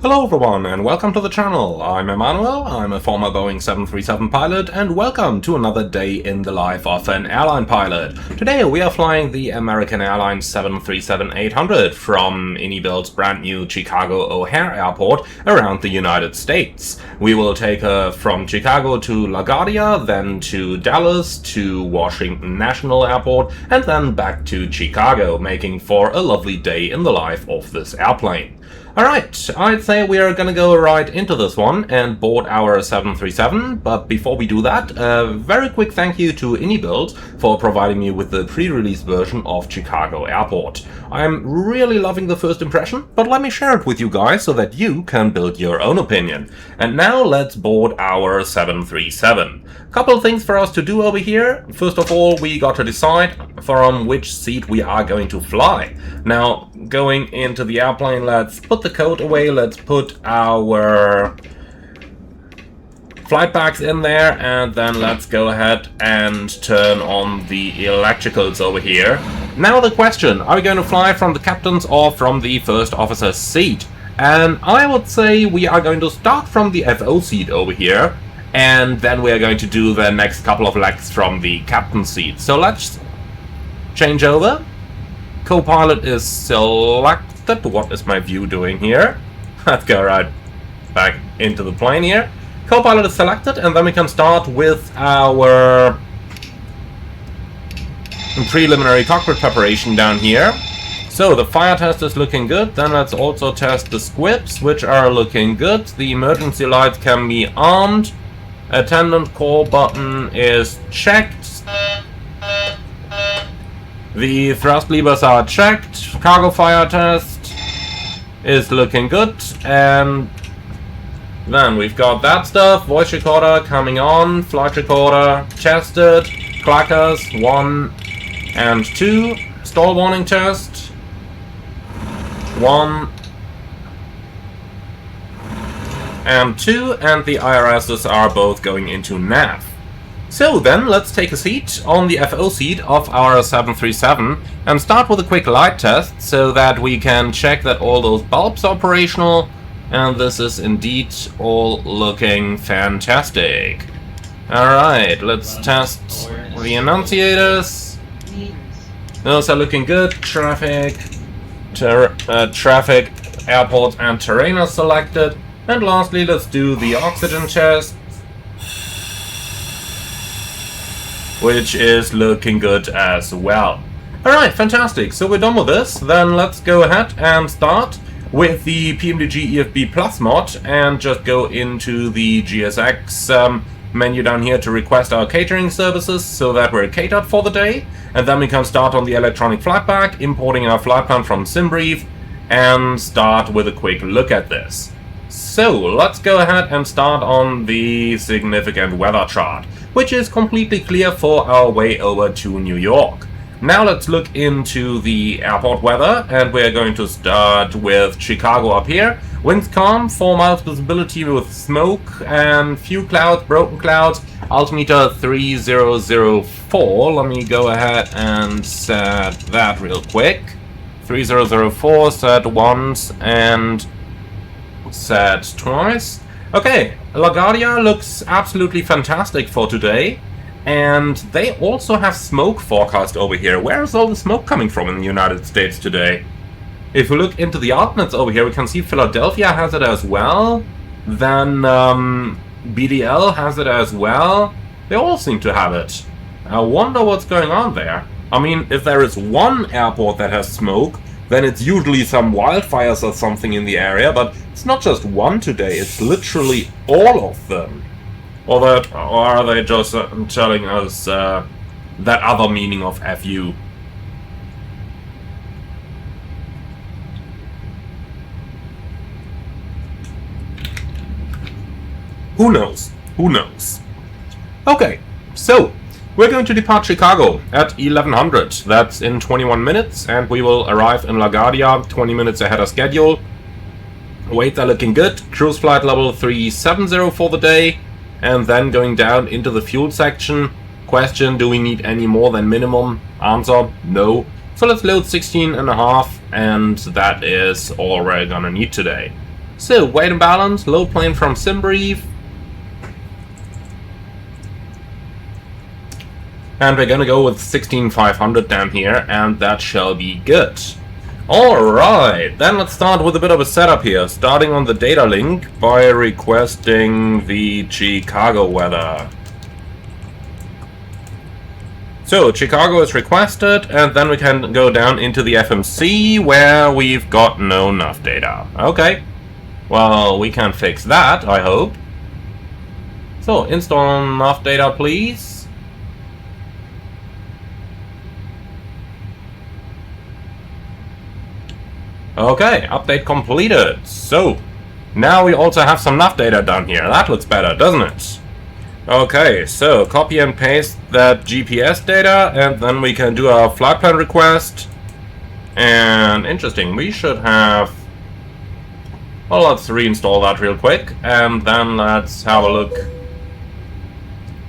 Hello everyone and welcome to the channel. I'm Emmanuel, I'm a former Boeing 737 pilot, and welcome to another day in the life of an airline pilot. Today we are flying the American Airlines 737-800 from Anybuild's brand new Chicago O'Hare Airport around the United States. We will take her from Chicago to LaGuardia, then to Dallas, to Washington National Airport, and then back to Chicago, making for a lovely day in the life of this airplane. Alright, I'd say we are gonna go right into this one and board our 737, but before we do that, a very quick thank you to Anybuild for providing me with the pre-release version of Chicago Airport. I'm really loving the first impression, but let me share it with you guys so that you can build your own opinion. And now let's board our 737. Couple of things for us to do over here. First of all, we got to decide from which seat we are going to fly. Now, going into the airplane, let's put the code away, let's put our flight bags in there, and then let's go ahead and turn on the electricals over here. Now the question, are we going to fly from the captain's or from the first officer's seat? And I would say we are going to start from the FO seat over here, and then we are going to do the next couple of legs from the captain's seat. So let's change over. Co-pilot is selected. What is my view doing here? Let's go right back into the plane here. Co-pilot is selected, and then we can start with our preliminary cockpit preparation down here. So the fire test is looking good. Then let's also test the squibs, which are looking good. The emergency lights can be armed. Attendant call button is checked. The thrust levers are checked. Cargo fire test is looking good. And then we've got that stuff. Voice recorder coming on. Flight recorder tested. Clackers 1 and 2. Stall warning test 1 and 2, and the IRSs are both going into nav. So then let's take a seat on the FO seat of our 737 and start with a quick light test so that we can check that all those bulbs are operational, and this is indeed all looking fantastic. Alright, let's test the annunciators. Those are looking good. Traffic, airport and terrain are selected. And lastly, let's do the oxygen test, which is looking good as well. Alright, fantastic. So we're done with this. Then let's go ahead and start with the PMDG EFB Plus mod and just go into the GSX menu down here to request our catering services so that we're catered for the day. And then we can start on the electronic flight bag, importing our flight plan from SimBrief, and start with a quick look at this. So let's go ahead and start on the significant weather chart, which is completely clear for our way over to New York. Now let's look into the airport weather, and we're going to start with Chicago up here. Winds calm, 4 miles visibility with smoke and few clouds, broken clouds. Altimeter 3004. Let me go ahead and set that real quick. 3004 set once and set twice. Okay, LaGuardia looks absolutely fantastic for today, and they also have smoke forecast over here. Where is all the smoke coming from in the United States today? If we look into the alternates over here, we can see Philadelphia has it as well, then BDL has it as well. They all seem to have it. I wonder what's going on there. I mean, if there is one airport that has smoke, then it's usually some wildfires or something in the area, but it's not just one today, it's literally all of them. Or are they just telling us that other meaning of FU? Who knows? Who knows? Okay, so we're going to depart Chicago at 1100. That's in 21 minutes, and we will arrive in LaGuardia 20 minutes ahead of schedule. Weights are looking good. Cruise flight level 370 for the day, and then going down into the fuel section. Question, do we need any more than minimum? Answer, no. So let's load 16.5, and that is all we're gonna need today. So, weight and balance, load plane from SimBrief. And we're gonna go with 16500 down here, and that shall be good. Alright, then let's start with a bit of a setup here, starting on the data link by requesting the Chicago weather. So, Chicago is requested, and then we can go down into the FMC, where we've got no nav data. Okay, well, we can fix that, I hope. So, install nav data, please. Okay, update completed. So, now we also have some nav data down here. That looks better, doesn't it? Okay, so copy and paste that GPS data, and then we can do our flight plan request. And interesting, we should have... Well, let's reinstall that real quick, and then let's have a look.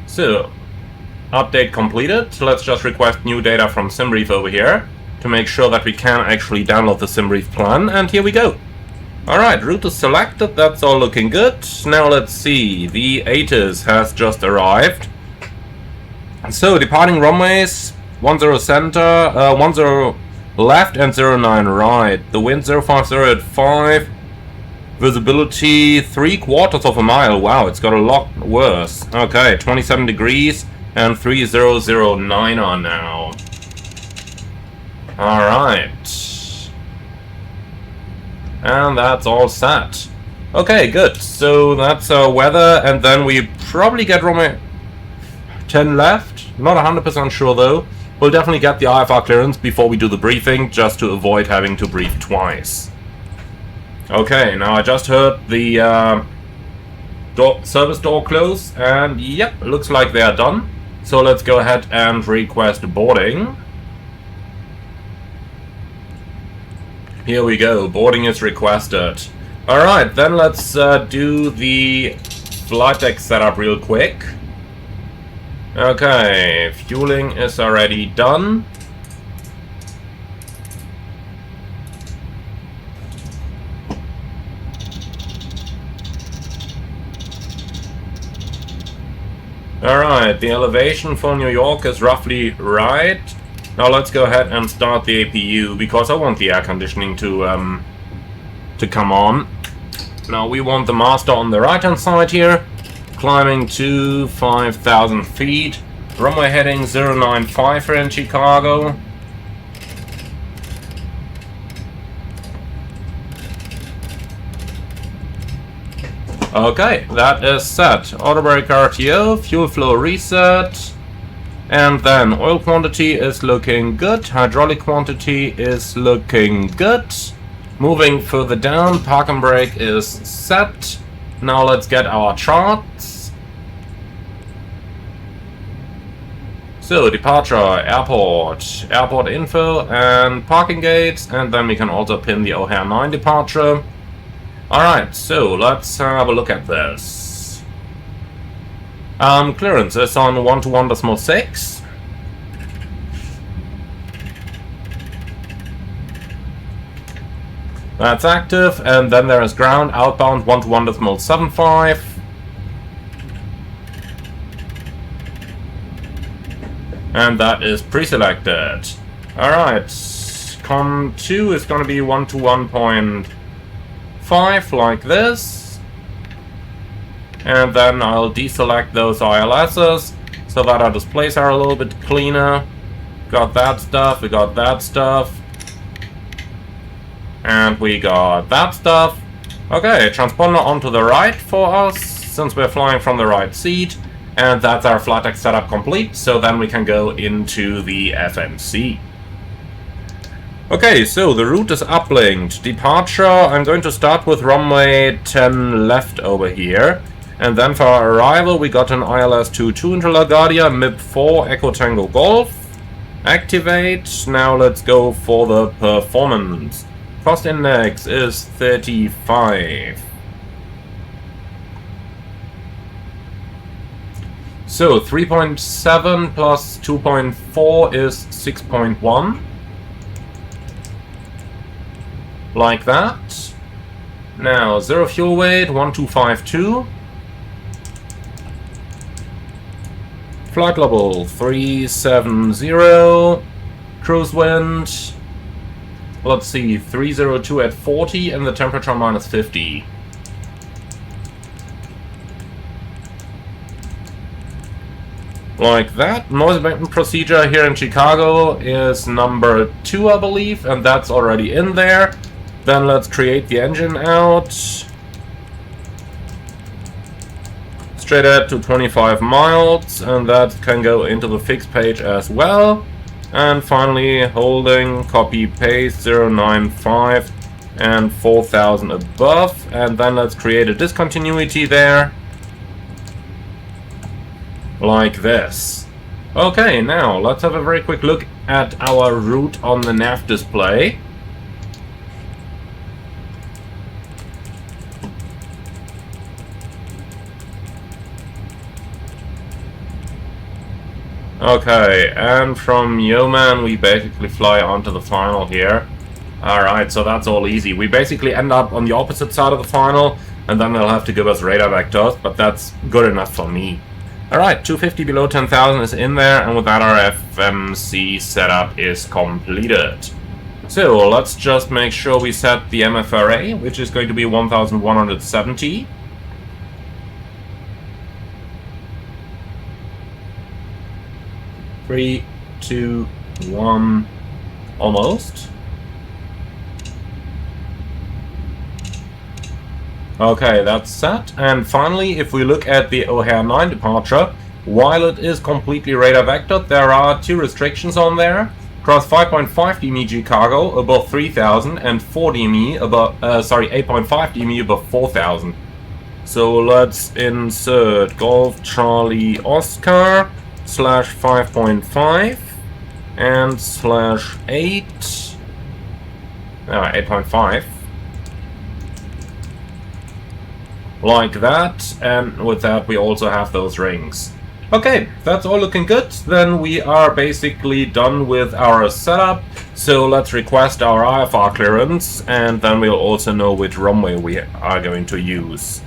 So, update completed. Let's just request new data from SimBrief over here, to make sure that we can actually download the SimBrief plan, and here we go. Alright, route is selected, that's all looking good. Now let's see, the Asus has just arrived. So, departing runways, 10 center, 10 left and 09 right. The wind 050 at 5, visibility 3/4 of a mile. Wow, it's got a lot worse. Okay, 27 degrees and 3009 on now. Alright. And that's all set. Okay, good. So that's our weather, and then we probably get runway 10 left. Not 100% sure though. We'll definitely get the IFR clearance before we do the briefing, just to avoid having to brief twice. Okay, now I just heard the service door close, and yep, looks like they are done. So let's go ahead and request boarding. Here we go, boarding is requested. Alright, then let's do the flight deck setup real quick. Okay, fueling is already done. Alright, the elevation for New York is roughly right. Now let's go ahead and start the APU, because I want the air conditioning to come on. Now we want the master on the right hand side here, climbing to 5,000 feet. Runway heading 095 in Chicago. Okay, that is set. Auto brake RTO, fuel flow reset. And then oil quantity is looking good, hydraulic quantity is looking good. Moving further down, park and brake is set. Now let's get our charts. So, departure, airport info and parking gates, and then we can also pin the O'Hare 9 departure. Alright, so let's have a look at this. Clearance is on 121.6. That's active, and then there is ground outbound 121.75. And that is pre-selected. Alright, COM2 is going to be 121.5 like this. And then I'll deselect those ILSs so that our displays are a little bit cleaner. Got that stuff, we got that stuff. And we got that stuff. Okay, transponder onto the right for us, since we're flying from the right seat. And that's our flight deck setup complete, so then we can go into the FMC. Okay, so the route is uplinked. Departure, I'm going to start with runway 10 left over here. And then for our arrival, we got an ILS 22 into LaGuardia, MIP 4, Echo Tango Golf. Activate. Now let's go for the performance. Cost index is 35. So 3.7 plus 2.4 is 6.1. Like that. Now, 0 fuel weight, 1252. Flight level 370. Cruise wind, let's see, 302 at 40 and the temperature minus 50. Like that. Noise abatement procedure here in Chicago is number 2, I believe, and that's already in there. Then let's create the engine out. Straight ahead to 25 miles, and that can go into the fixed page as well. And finally, holding, copy, paste, 095 and 4000 above. And then let's create a discontinuity there. Like this. Okay, now let's have a very quick look at our route on the nav display. Okay, and from Yeoman we basically fly onto the final here. Alright, so that's all easy. We basically end up on the opposite side of the final, and then they'll have to give us radar vectors, but that's good enough for me. Alright, 250 below 10,000 is in there, and with that our FMC setup is completed. So, let's just make sure we set the MFRA, which is going to be 1170. Three, two, one, almost. Okay, that's set. And finally, if we look at the O'Hare 9 departure, while it is completely radar vectored, there are 2 restrictions on there. Cross 5.5 dm Chicago above 3000 and 4 dm above, 8.5 dm above 4000. So let's insert Golf Charlie Oscar / 5.5 and /8. 8.5. Like that, and with that we also have those rings. Okay, that's all looking good. Then we are basically done with our setup. So let's request our IFR clearance, and then we'll also know which runway we are going to use.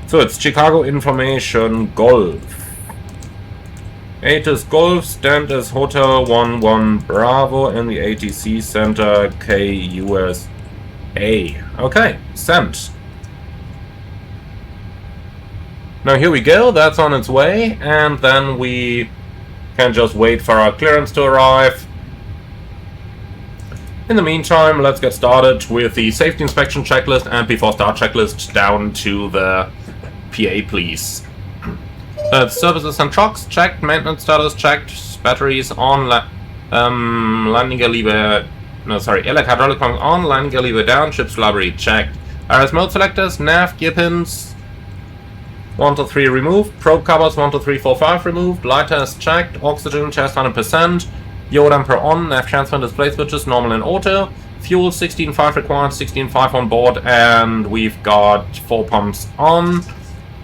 So it's Chicago Information Golf. Atis Golf, stand as Hotel 11 Bravo in the ATC Center KUSA. Okay, sent. Now here we go, that's on its way, and then we can just wait for our clearance to arrive. In the meantime, let's get started with the safety inspection checklist and before start checklist down to the PA, please. Services and trucks checked, maintenance status checked, batteries on, landing gear lever, electric hydraulic pump on, landing gear lever down, ship's library checked. RS mode selectors, nav, gear pins, 1 to 3 removed, probe covers 1 to 3, 4, 5 removed, light test checked, oxygen chest 100%, yaw damper on, nav transfer and display switches normal and auto, fuel 16.5 required, 16.5 on board, and we've got 4 pumps on.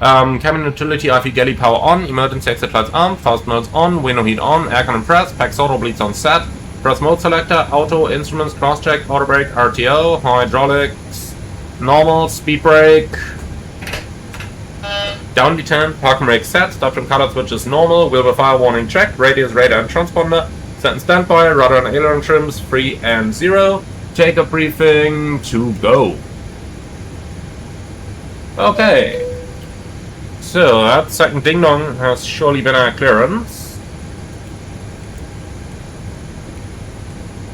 Cabin utility IV galley power on, emergency exit lights on, fast modes on, window heat on, air cannon press, pack throttle bleeds on set, press mode selector, auto, instruments, cross check, auto brake, RTO, hydraulics, normal, speed brake, down detent, park and brake set, stop and cutout switches normal, wheel fire warning check, radius, radar and transponder, set and standby, rudder and aileron trims, free and 0, take-up briefing, to go. Okay. So, that second ding-dong has surely been our clearance.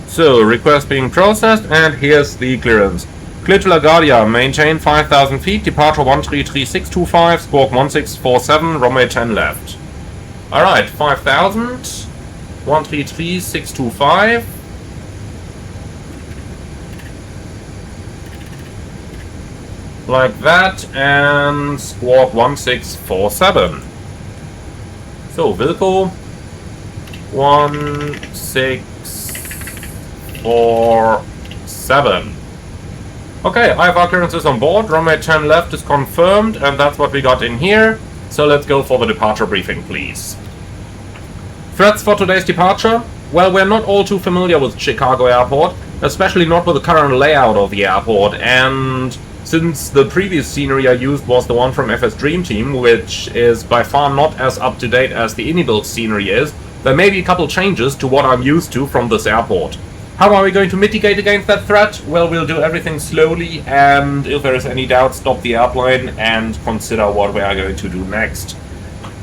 So, request being processed, and here's the clearance. Clear to LaGuardia, maintain 5,000 feet, departure 133625, squawk 1647, runway 10 left. Alright, 5,000, 133625. Like that, and squawk 1647. So, Wilco 1647. Okay, IFR clearance is on board, runway 10 left is confirmed, and that's what we got in here. So let's go for the departure briefing, please. Threats for today's departure? Well, we're not all too familiar with Chicago Airport, especially not with the current layout of the airport, and since the previous scenery I used was the one from FS Dream Team, which is by far not as up-to-date as the IndyBuild scenery is, there may be a couple changes to what I'm used to from this airport. How are we going to mitigate against that threat? Well, we'll do everything slowly, and if there is any doubt, stop the airplane and consider what we are going to do next.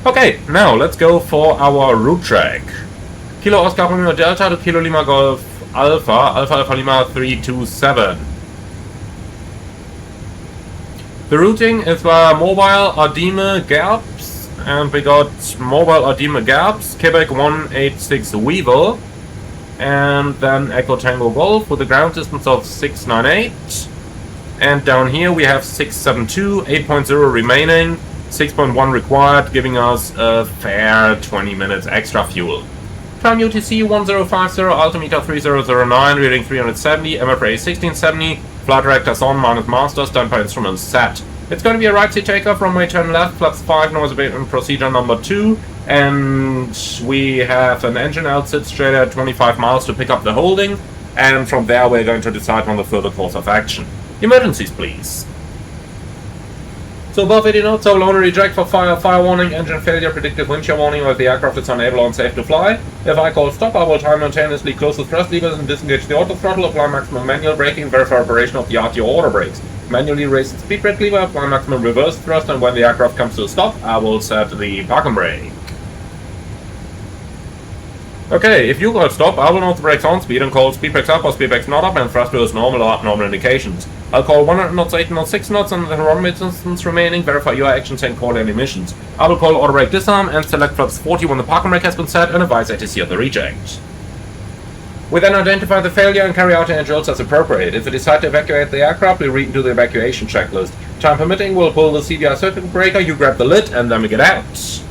Okay, now let's go for our route track. Kilo Oscar Romeo Delta to Kilo Lima Golf Alpha, Alpha Alpha Lima 327. The routing is via Mobile Ardime Gaps, and we got Mobile Ardime Gaps, Quebec 186 Weevil, and then Echo Tango Golf with a ground distance of 698. And down here we have 672, 8.0 remaining, 6.1 required, giving us a fair 20 minutes extra fuel. Time UTC 1050, altimeter 3009, reading 370, MFRA 1670, flight directors on, minus master, standby instruments set. It's going to be a right seat takeoff, runway turn left, flaps 5, noise abatement procedure number 2, and we have an engine out, sit straight at 25 miles to pick up the holding, and from there we're going to decide on the further course of action. Emergencies, please. So above 80 knots, I will only reject for fire warning, engine failure, predictive wind shear warning, or if the aircraft is unable or unsafe to fly. If I call stop, I will simultaneously close the thrust levers and disengage the auto throttle, apply maximum manual braking, verify operation of the RTO auto brakes. Manually raise the speed brake lever, apply maximum reverse thrust, and when the aircraft comes to a stop, I will set the parking brake. Okay, if you call stop, I will note the brakes on speed and call speed brakes up or speed brakes not up and thrust as normal or abnormal indications. I'll call 100 knots, 80 knots, 6 knots, and the runway distance remaining, verify your actions and call any emissions. I will call auto brake disarm and select flaps 40 when the parking brake has been set and advise ATC of the reject. We then identify the failure and carry out any drills as appropriate. If we decide to evacuate the aircraft, we read into the evacuation checklist. Time permitting, we'll pull the CDI circuit breaker, you grab the lid, and then we get out.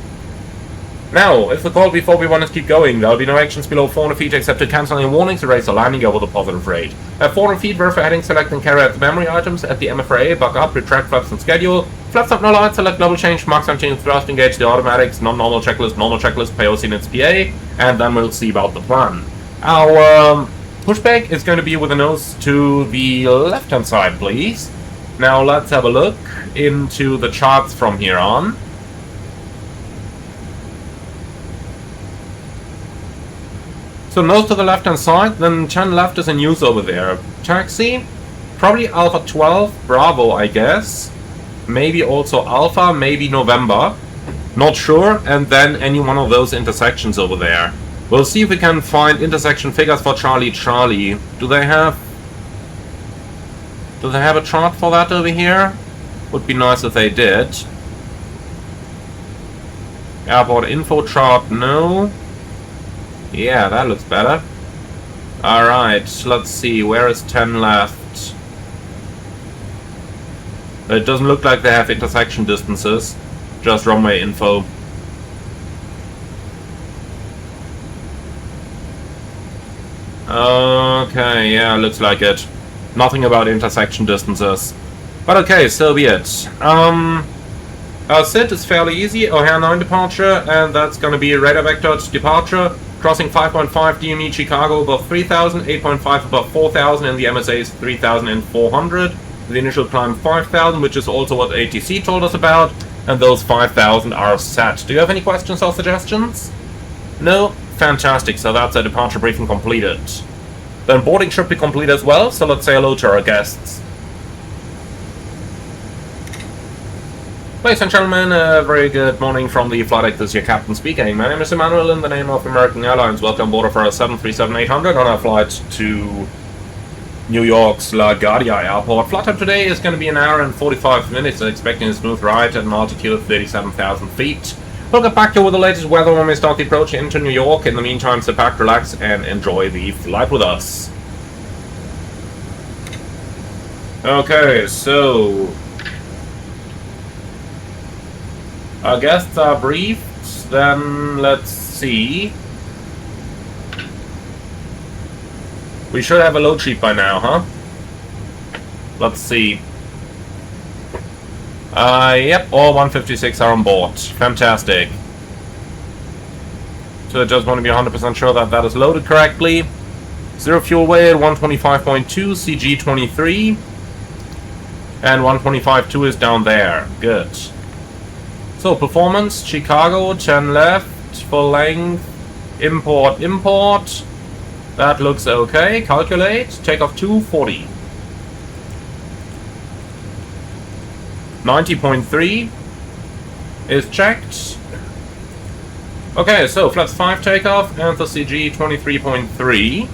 Now, if the call before we want to keep going, there will be no actions below 400 feet except to cancel any warnings, erase or landing over the positive rate. At 400 feet, verify heading, select and carry out the memory items. At the MFRA, buck up, retract flaps and schedule. Flaps up, no light, select global change, mark 17 thrust, engage the automatics, non-normal checklist, POC and its PA, and then we'll see about the plan. Our pushback is going to be with the nose to the left-hand side, please. Now let's have a look into the charts from here on. So nose to the left-hand side, then 10 left is in use over there. Taxi, probably Alpha 12, Bravo, I guess. Maybe also Alpha, maybe November. Not sure, and then any one of those intersections over there. We'll see if we can find intersection figures for Charlie Charlie. Do they have a chart for that over here? Would be nice if they did. Airport info chart, no. Yeah, that looks better. Alright, let's see, where is 10 left? It doesn't look like they have intersection distances, just runway info. Okay, yeah, looks like it. Nothing about intersection distances. But okay, so be it. Our sit is fairly easy, O'Hare 9 departure, and that's gonna be radar vectored departure. Crossing 5.5 DME Chicago above 3,000, 8.5 above 4,000, and the MSA is 3,400. The initial climb 5,000, which is also what ATC told us about, and those 5,000 are set. Do you have any questions or suggestions? No? Fantastic, so that's a departure briefing completed. Then boarding should be complete as well, so let's say hello to our guests. Ladies and gentlemen, a very good morning from the flight deck. This is your captain speaking. My name is Emmanuel in the name of American Airlines. Welcome aboard for our 737-800 on our flight to New York's LaGuardia Airport. Flight time today is going to be an hour and 45 minutes, expecting a smooth ride at an altitude of 37,000 feet. We'll get back to you with the latest weather when we start the approach into New York. In the meantime, sit back, relax, and enjoy the flight with us. Okay, so our guests are briefed, then let's see. We should have a load sheet by now, huh? Let's see. Yep, all 156 are on board. Fantastic. So I just want to be 100% sure that that is loaded correctly. 0 fuel weight, 125.2, CG 23. And 125.2 is down there. Good. So, performance, Chicago, 10 left, full length, import. That looks okay. Calculate, takeoff 240. 90.3 is checked. Okay, so flaps 5 takeoff and the CG 23.3.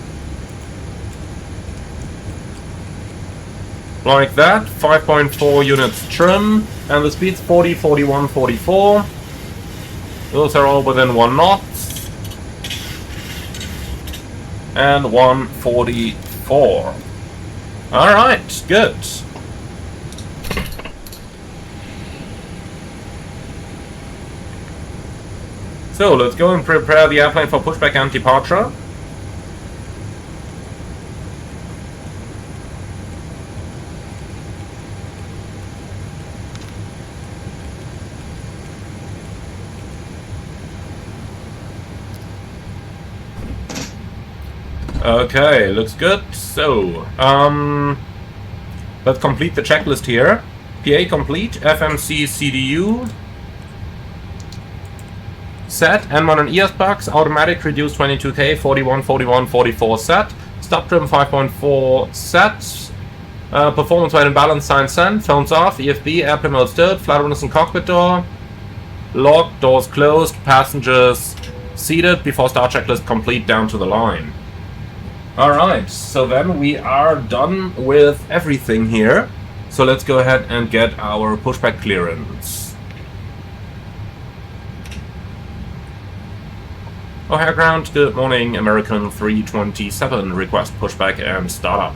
Like that, 5.4 units trim, and the speed's 40, 41, 44. Those are all within 1 knot. And 144. Alright, good. So, let's go and prepare the airplane for pushback and departure. Okay, looks good. So, let's complete the checklist here. PA complete, FMC CDU. Set, N1 and ES bucks, automatic reduce 22k, 41, 41, 44 set. Stop trim 5.4 set. Performance weight and balance sign sent. Phones off, EFB, airplane mode stowed, flight windows and cockpit door. Locked, doors closed, passengers seated before start checklist complete down to the line. Alright, so then we are done with everything here. So let's go ahead and get our pushback clearance. O'Hare ground, good morning, American 327, request pushback and startup.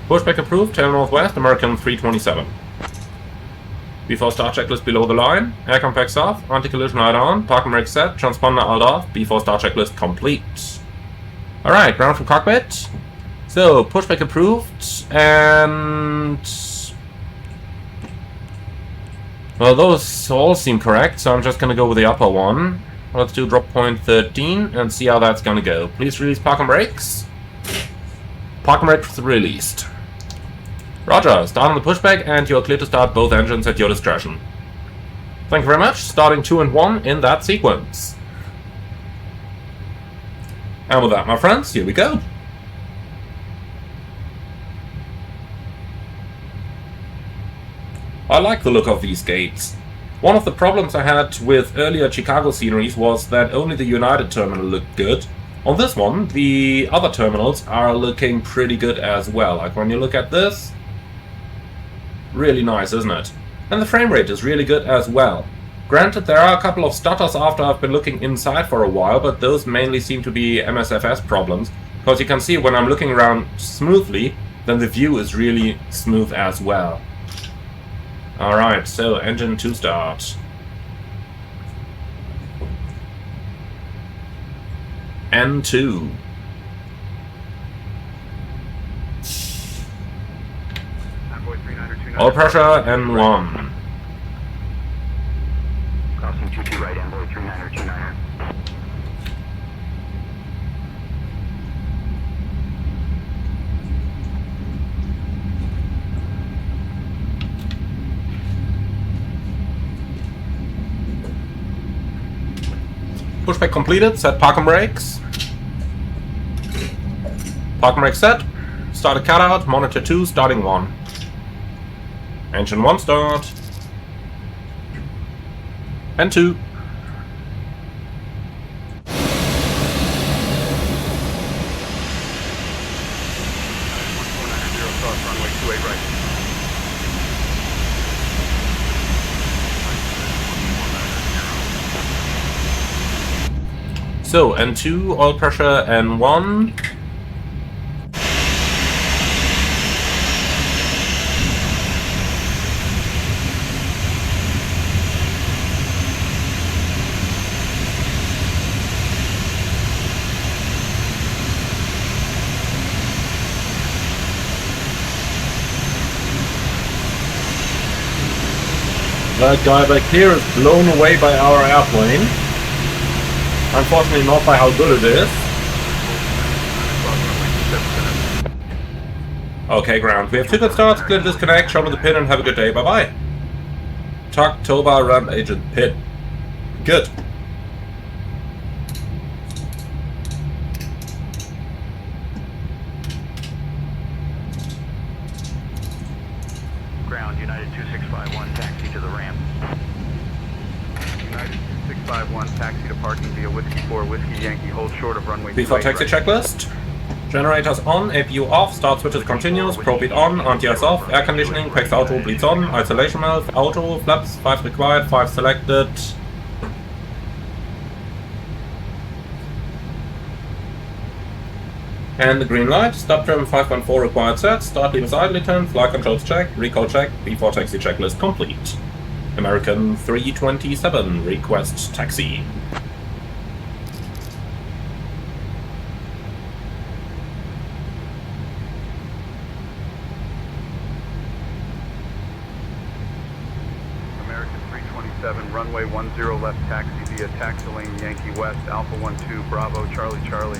Pushback approved, tail northwest, American 327. Before start checklist below the line, air compacts off, anti-collision light on, parking brake set, transponder alt off, before start checklist complete. Alright, ground from cockpit. So, pushback approved, and... well, those all seem correct, so I'm just gonna go with the upper one. Let's do drop point 13 and see how that's gonna go. Please release parking brakes. Parking brakes released. Roger, start on the pushback and you're clear to start both engines at your discretion. Thank you very much, starting 2 and 1 in that sequence. And with that, my friends, here we go. I like the look of these gates. One of the problems I had with earlier Chicago sceneries was that only the United terminal looked good. On this one, the other terminals are looking pretty good as well. Like when you look at this, really nice, isn't it? And the frame rate is really good as well. Granted, there are a couple of stutters after I've been looking inside for a while, but those mainly seem to be MSFS problems. Because you can see when I'm looking around smoothly, then the view is really smooth as well. Alright, so engine to start. N2. All pressure, N1. Crossing 22 right, envoy 39er, 29er. Pushback completed, set parking brakes. Parking brake set. Start a cutout, monitor 2, starting 1. Engine 1 start. And 2. So, N2, oil pressure, N1. That guy back here is blown away by our airplane. Unfortunately not by how good it is. Okay, ground. We have 2 good starts, clear disconnect, show me the pin and have a good day. Bye bye. Tuck, Toba, Ramp Agent, pit. Good. Ground, United 2651, taxi to the ramp. United 2651, taxi to parking via Whiskey 4, Whiskey Yankee, hold short of runway 28. Before taxi checklist. Generators on, APU off, start switches continuous, probe beat on, anti-ice off, air conditioning, PAX auto, bleeds on, isolation valve, auto, flaps, 5 required, 5 selected. And the green light, stop trim 5.4 required set, start levers idly turn, flight controls check, recall check, before taxi checklist complete. American 327, request taxi. Runway 10 left taxi via taxi lane Yankee West, Alpha 12, Bravo, Charlie, Charlie.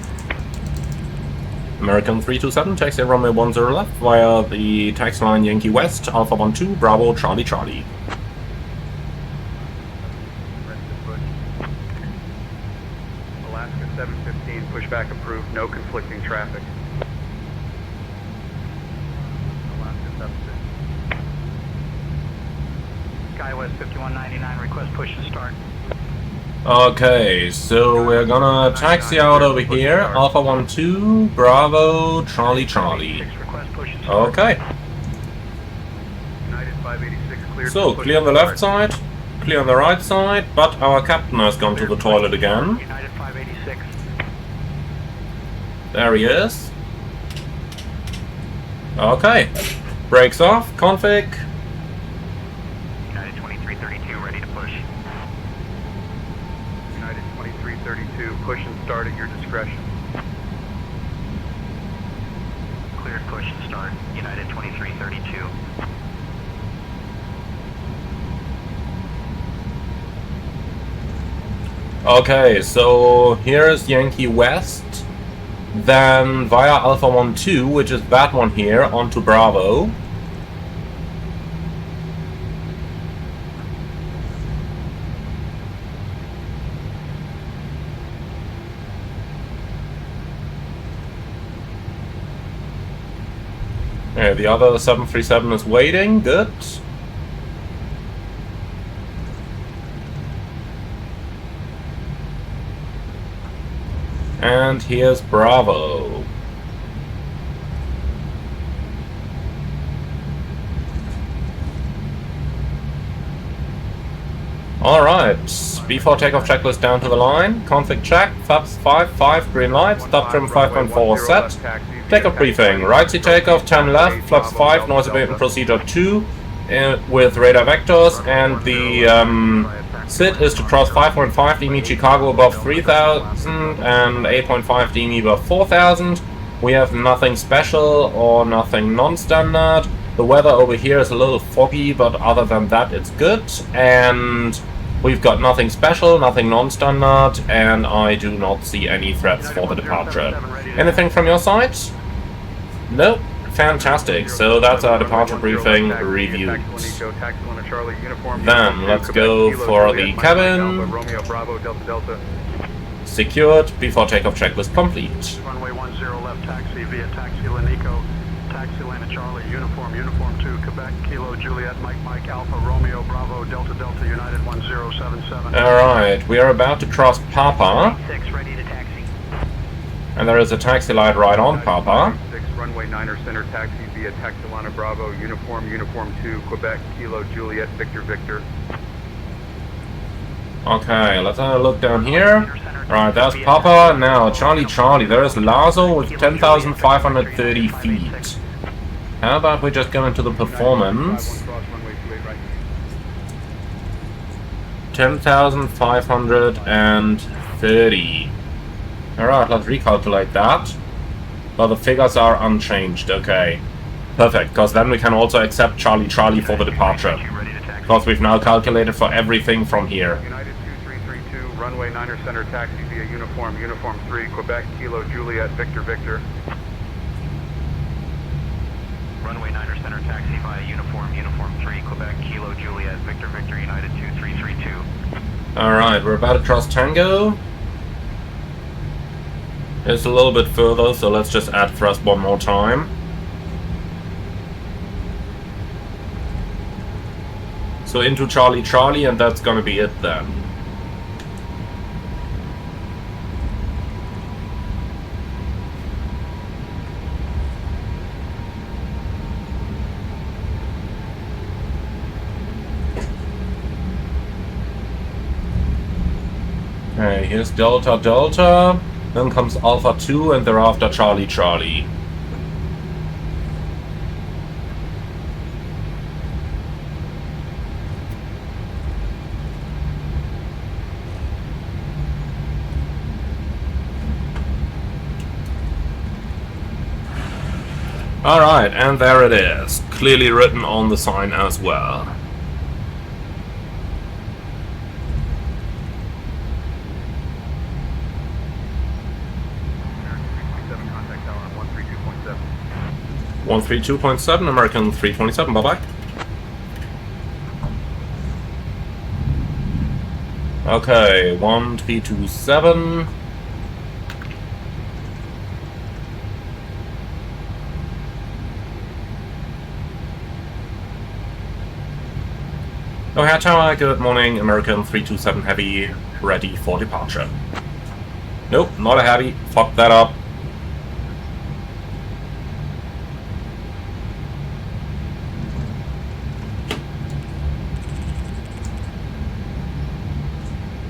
American 327, taxi runway 10 left via the taxi line Yankee West, Alpha 12, Bravo, Charlie, Charlie. Alaska 715, pushback approved, no conflicting traffic. Alaska 715. SkyWest 5199, request push and start. Okay, so we're gonna taxi out over here, Alpha 12, Bravo, Charlie, Charlie. Okay. So, clear on the left side, clear on the right side, but our captain has gone to the toilet again. There he is. Okay. Brakes off, config. United 2332, ready to push. United 2332, push and start at your discretion. Cleared push and start, United 2332. Okay, so here is Yankee West. Then via Alpha 12, which is that one here, onto Bravo. Yeah, the other 737 is waiting, good. And here's Bravo. Alright, before takeoff checklist down to the line, config check, flaps 5, green light, stop trim 5.4 set, takeoff briefing, right seat takeoff 10 left, flaps 5, noise abatement procedure 2, with radar vectors, and the SID is to cross 5.5 dm Chicago above 3000 and 8.5 dm above 4000. We have nothing special or nothing non-standard. The weather over here is a little foggy, but other than that it's good. And we've got nothing special, nothing non-standard, and I do not see any threats for the departure. Anything from your side? Nope. Fantastic, so that's our departure briefing reviewed. Then let's go for the cabin. Secured, before takeoff checklist complete. Runway 10 left taxi via taxi Lanico, taxi Lana Charlie, uniform 2, Quebec, Kilo Juliet, Mike Alpha Romeo Bravo Delta Delta United 1077. Alright, we are about to cross Papa. Ready to taxi. And there is a taxi light right on Papa. Runway 9er center taxi via Taxilana Bravo, uniform 2, Quebec, Kilo Juliet, Victor. Okay, let's have a look down here. Right, there's Papa. Now, Charlie, there is Lazo with 10,530 feet. How about we just go into the performance? 10,530. Alright, let's recalculate that. But the figures are unchanged, okay. Perfect, because then we can also accept Charlie for the departure. because we've now calculated for everything from here. United 2332, runway 9er center taxi via uniform 3, Quebec, Kilo, Juliet, Victor, Victor. Runway 9er center taxi via uniform 3, Quebec, Kilo, Juliet, Victor, Victor, United 2332. Alright, we're about to cross Tango. It's a little bit further, so let's just add thrust one more time. So into Charlie Charlie, and that's gonna be it then. Okay, here's Delta Delta, then comes Alpha 2, and thereafter Charlie Charlie. Alright, and there it is, clearly written on the sign as well. Contact tower on 132.7. 132.7, American 327, bye-bye. Okay, 1327. O'Hare Tower, good morning, American 327 Heavy, ready for departure. Nope, not a Heavy, fuck that up.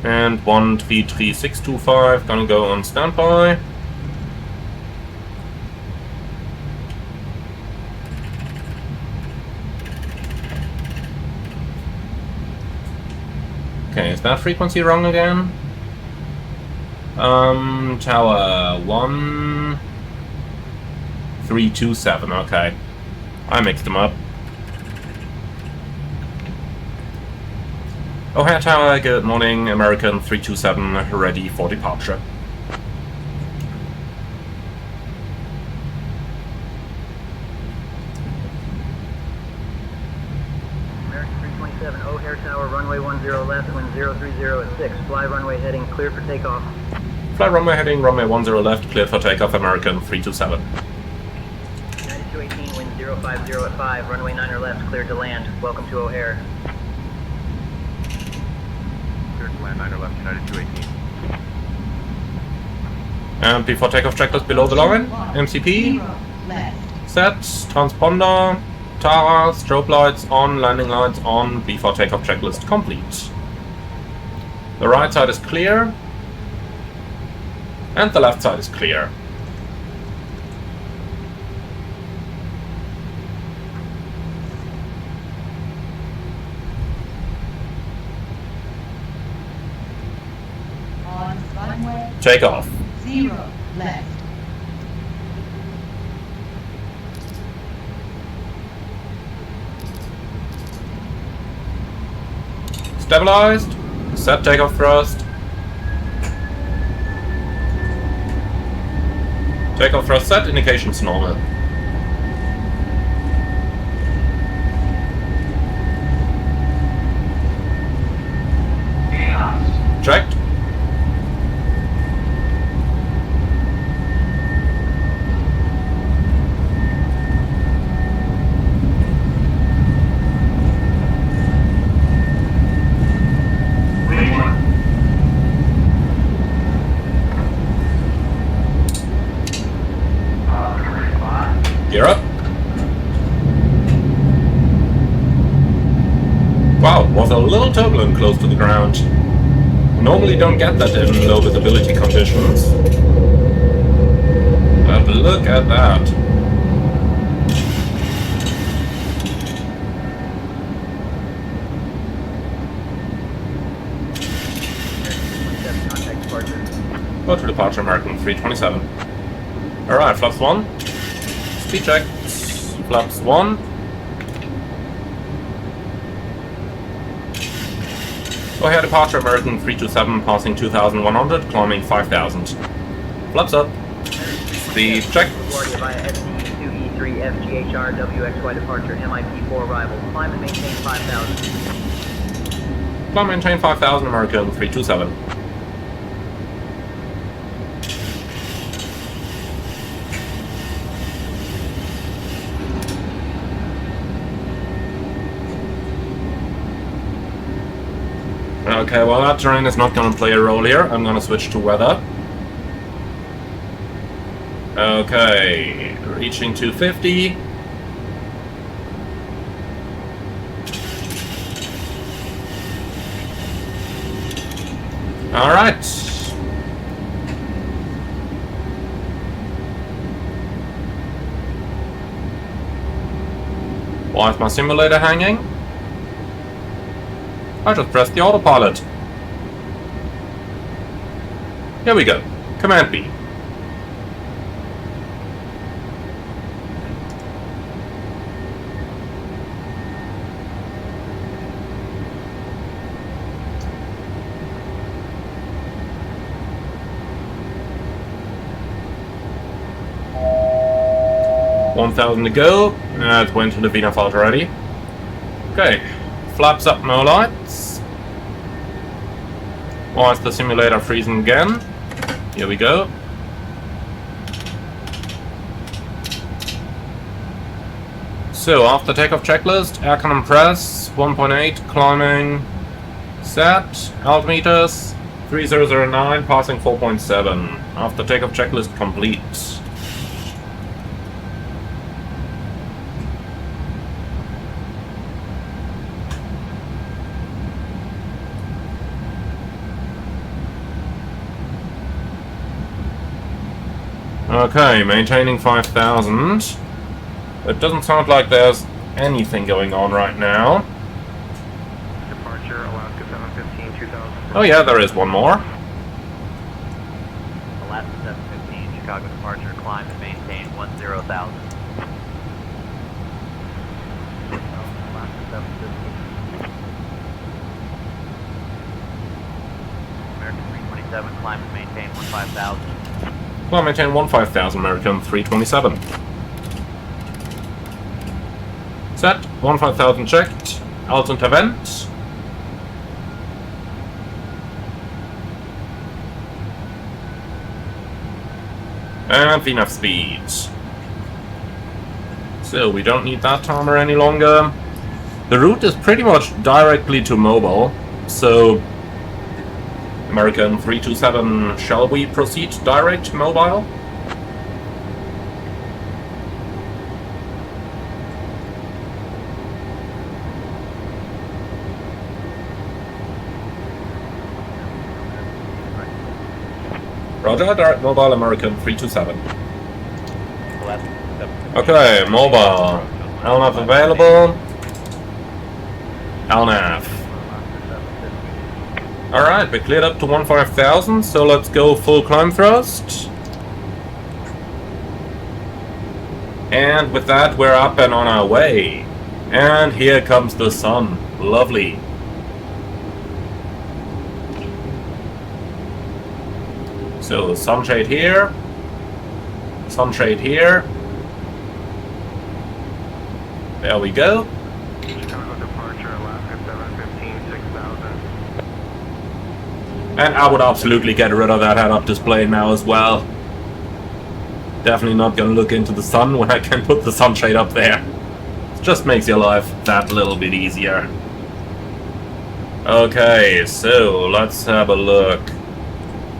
And 133625, gonna go on standby. Okay, is that frequency wrong again? Tower 1327, okay. I mixed them up. O'Hare Tower, good morning, American 327, ready for departure. American 327, O'Hare Tower, runway 10 left, wind 030 at 6. Fly runway heading, clear for takeoff. Fly runway heading, runway 10 left, cleared for takeoff, American 327. United 218, wind 050 at 5, runway 9er left, cleared to land. Welcome to O'Hare. Cleared to land 9er left, United 218. And before takeoff checklist below the line, MCP, set, transponder, Tara, strobe lights on, landing lights on, before takeoff checklist complete. The right side is clear, and the left side is clear. On runway Take off. 0 left. Stabilized. Set takeoff thrust. Takeoff thrust set, indications normal. Checked. Gear up. Wow, was a little turbulent close to the ground. Normally don't get that in low visibility conditions. But look at that. Contact departure. Go to departure, American 327. Alright, flaps 1. Speed check. Flaps 1. O'Hare departure, American 327, passing 2,100, climbing 5,000. Flaps up. Speed check. LaGuardia via SDE2E3 FGHR WXY departure, MIP4 arrival. Climb and maintain 5,000. Climb maintain 5,000, American 327. Okay, well that terrain is not going to play a role here. I'm going to switch to weather. Okay, reaching 250. Alright. Why is my simulator hanging? I just pressed the autopilot. Here we go. Command B. $1,000 to go. It went to the VNAV fault already. Okay. Flaps up, no lights. Why is the simulator freezing again? Here we go. So, after takeoff checklist, air cannon press, 1.8, climbing, set, altimeters, 3009, passing 4.7. After takeoff checklist complete. Okay, maintaining 5,000. It doesn't sound like there's anything going on right now. Departure, Alaska 715, 2000. Oh yeah, there is one more. Alaska 715, Chicago departure, climb and maintain 10,000. Alaska 715. American 327, climb and maintain 15,000. Well, maintain 15,000, American 327. Set, 15,000 checked. Alternate event. And VNAV speed. So, we don't need that timer any longer. The route is pretty much directly to mobile, so American 327, shall we proceed direct mobile? Roger, direct mobile, American 327. Okay, mobile. LNAV available. LNAV. Alright, we cleared up to 15,000, so let's go full climb thrust. And with that, we're up and on our way. And here comes the sun. Lovely. So, sunshade here. Sunshade here. There we go. Chicago departure, Alaska 715, 6,000. And I would absolutely get rid of that head-up display now as well. Definitely not gonna look into the sun when I can put the sunshade up there. It just makes your life that little bit easier. Okay, so let's have a look.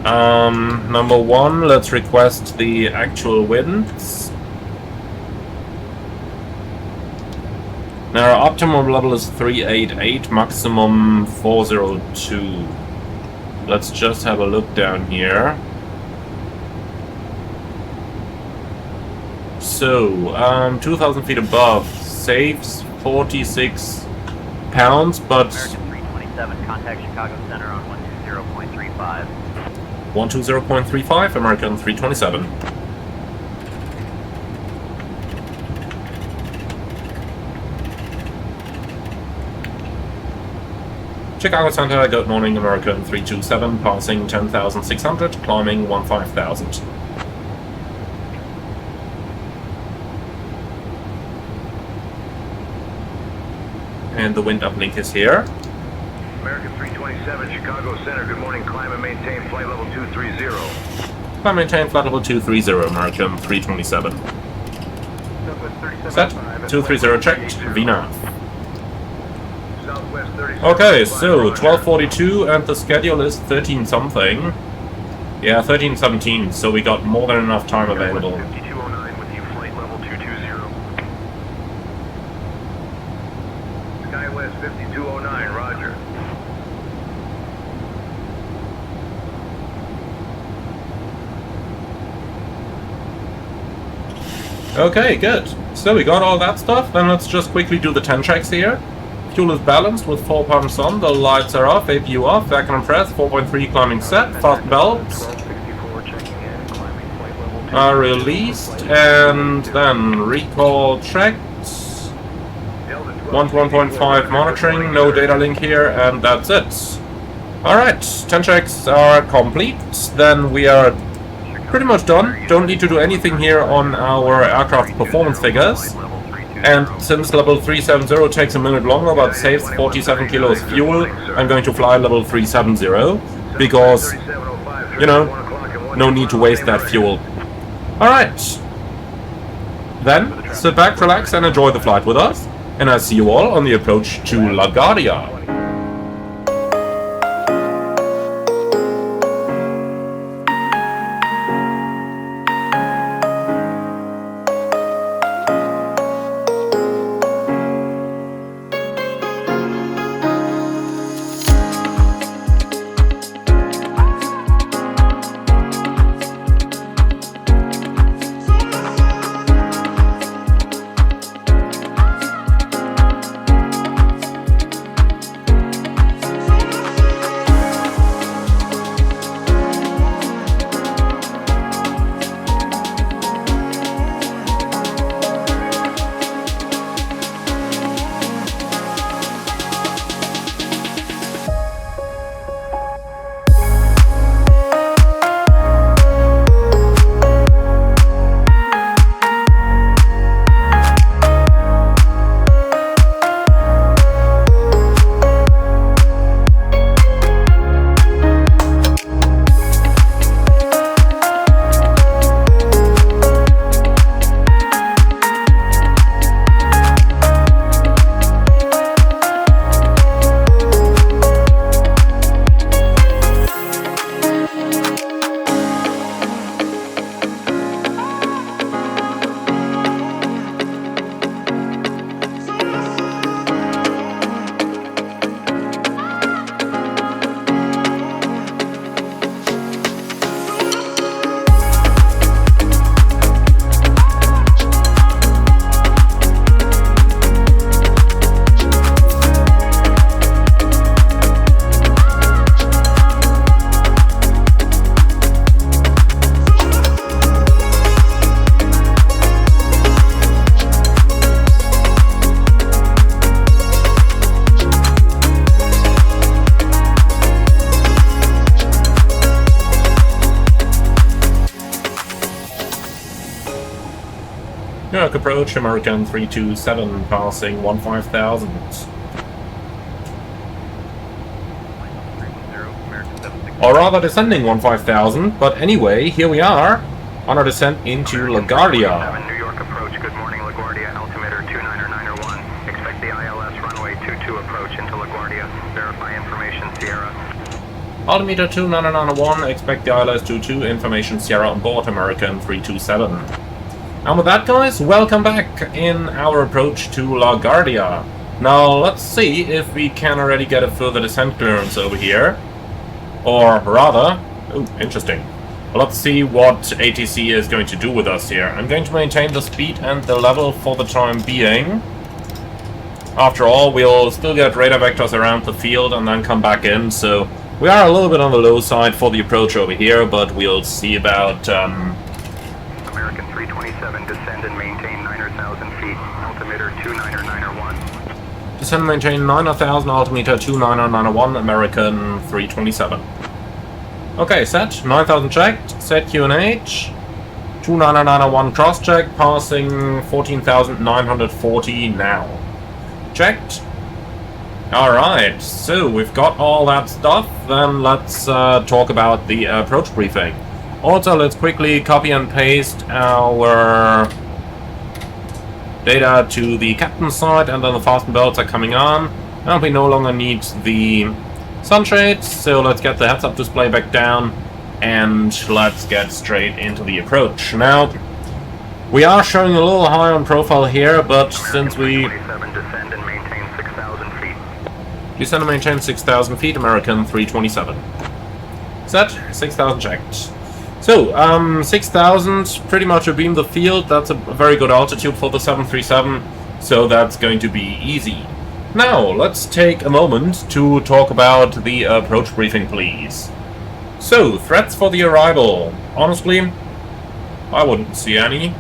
Number one, let's request the actual winds. Now our optimum level is 388, maximum 402. Let's just have a look down here. So, 2,000 feet above saves 46 pounds, but American 327, contact Chicago Center on 120.35. 120.35, American 327. Chicago Center, good morning, American 327, passing 10,600, climbing 15,000. And the wind uplink is here. American 327, Chicago Center, good morning, climb and maintain flight level 230. Climb and maintain flight level 230, American 327. Set, 230 checked, VNAV. Southwest 37. Okay, so 12:42 and the schedule is 13 something. Yeah, 13:17, so we got more than enough time available. 5209 with you, flight level 220. Skywest 5209, roger. Okay, good. So we got all that stuff, then let's just quickly do the 10 checks here. Fuel is balanced with 4 pumps on, the lights are off, APU off, vacuum press, 4.3 climbing set, fast belts 1264 checking in, climbing flight level 2. are released, and then recall checked. 1.5 monitoring, no data link here, and that's it. Alright, 10 checks are complete, then we are pretty much done. Don't need to do anything here on our aircraft performance figures. And since level 370 takes a minute longer but saves 47 kilos fuel, I'm going to fly level 370 because, you know, no need to waste that fuel. Alright. Then, sit back, relax and enjoy the flight with us. And I see you all on the approach to LaGuardia. Yoke approach, American 327, passing 15,000. Or rather descending 15,000, but anyway, here we are on our descent into LaGuardia. New York approach, good morning LaGuardia, altimeter 29901. Expect the ILS runway 22 approach into LaGuardia. Verify information, Sierra. Altimeter 29901, expect the ILS 22, information Sierra on board, American 327. And with that, guys, welcome back in our approach to LaGuardia. Now, let's see if we can already get a further descent clearance over here. Or rather, oh, interesting. Let's see what ATC is going to do with us here. I'm going to maintain the speed and the level for the time being. After all, we'll still get radar vectors around the field and then come back in, so we are a little bit on the low side for the approach over here, but we'll see about... American 327, descend and maintain 9,000 feet, altimeter 29901. Descend and maintain 9,000, altimeter 29901, American 327. Okay, set, 9,000 checked, set QNH, 29901 cross check, passing 14,940 now. Checked. Alright, so we've got all that stuff, then let's talk about the approach briefing. Also, let's quickly copy and paste our data to the captain's side, and then the fasten belts are coming on, and we no longer need the sunshades, so let's get the heads-up display back down, and let's get straight into the approach. Now, we are showing a little high on profile here, but since we... Descend and maintain 6,000 feet. Descend and maintain 6,000 feet, American 327. Set, 6,000 checked. So, 6,000, pretty much abeam the field. That's a very good altitude for the 737, so that's going to be easy. Now, let's take a moment to talk about the approach briefing, please. So, threats for the arrival. Honestly, I wouldn't see any.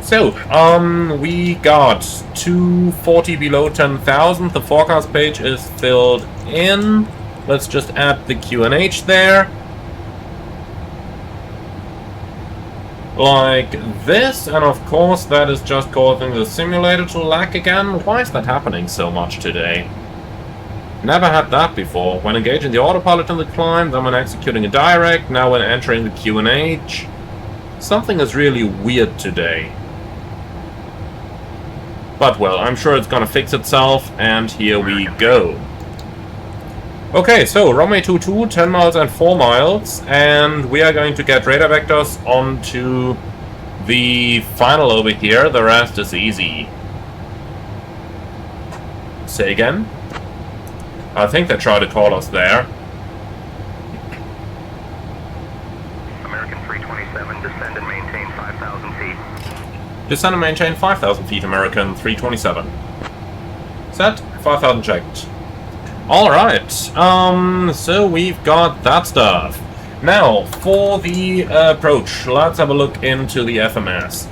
So, we got 240 below 10,000. The forecast page is filled in. Let's just add the QNH there. Like this, and of course that is just causing the simulator to lag again. Why is that happening so much today? Never had that before. When engaging the autopilot in the climb, then when executing a direct, now when entering the QNH. Something is really weird today. But well, I'm sure it's gonna fix itself, and here we go. Okay, so runway 22, 10 miles and 4 miles, and we are going to get radar vectors onto the final over here. The rest is easy. Say again? I think they tried to call us there. American 327, descend and maintain 5,000 feet. Descend and maintain 5,000 feet, American 327. Set, 5,000 checked. Alright, so we've got that stuff. Now, for the approach, let's have a look into the FMS.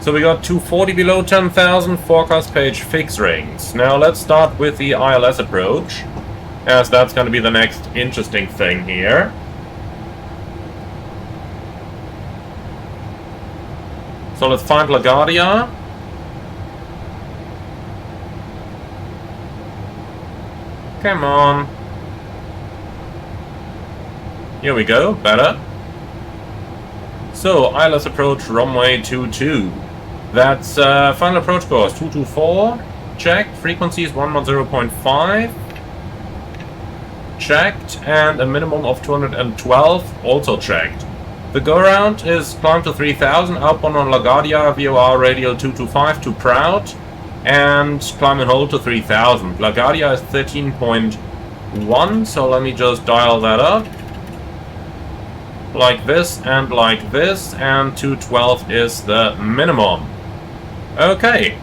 So we got 240 below 10,000, forecast page fix rings. Now let's start with the ILS approach, as that's going to be the next interesting thing here. So let's find LaGuardia. Come on. Here we go, better. So, ILS approach runway 22. That's final approach course 224. Checked. Frequency is 110.5. Checked. And a minimum of 212. Also checked. The go-around is climb to 3000. Outbound on LaGuardia. VOR radial 225 to Proud. And climb and hold to 3000. LaGuardia is 13.1, so let me just dial that up. Like this, and 212 is the minimum. Okay.